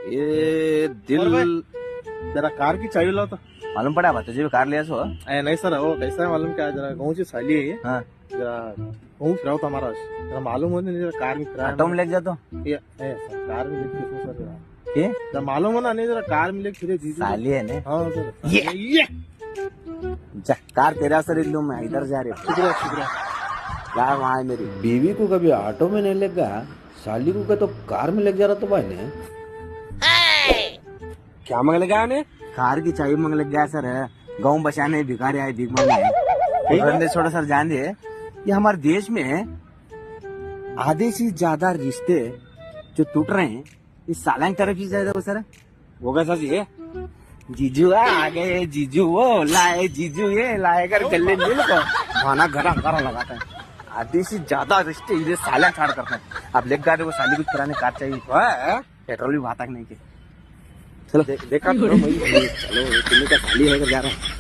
ये दिल जरा कार की चाबी लाओ तो। मालूम पड़ा तुझे भी कार लिया सो? नहीं सर, वो कैसा है मालूम क्या, जरा गाँव से साली है ये। हाँ जरा गाँव फिराओ तो हमारा जरा मालूम हो नहीं, जरा कार में फिरा ऑटो में ले जा तो ये सर, कार में लेके फिरो सर जरा। ये जरा मालूम हो ना, नहीं जरा कार में लेके फिरे जीजू। साली है ने हाँ सर। ये जा कार तेरा सर लूं मैं इधर जा रही हूँ शुक्रिया शुक्रिया। यार वहाँ है मेरी बीवी को कभी ऑटो में नहीं ले गया, साली को क्या तो कार में लेके जा रहा तो भाई ने। क्या मंग लगा उन्हें? कार की चाबी मंग लग गया सर। गाँव बचाने भिखारी आए भीख मांगने। बंदे छोड़ो सर, जान दे ये हमारे देश में आधे से ज्यादा रिश्ते जो टूट रहे हैं इस साला की तरफ ही ज्यादा वो सर। वो कैसा ये जीजू आ गए, जीजू वो लाए, जीजू ये लाए कर गले मिल को खाना घरा घरा लगाता है। आधे से ज्यादा रिश्ते इधर साला छाड़ करते हैं। अब लेग गाड़ी को साली कुछ पुराने कार चाहिए, पेट्रोल भी भाता नहीं के। चलो देखा चलो तुम्हें का साली है जा रहा है।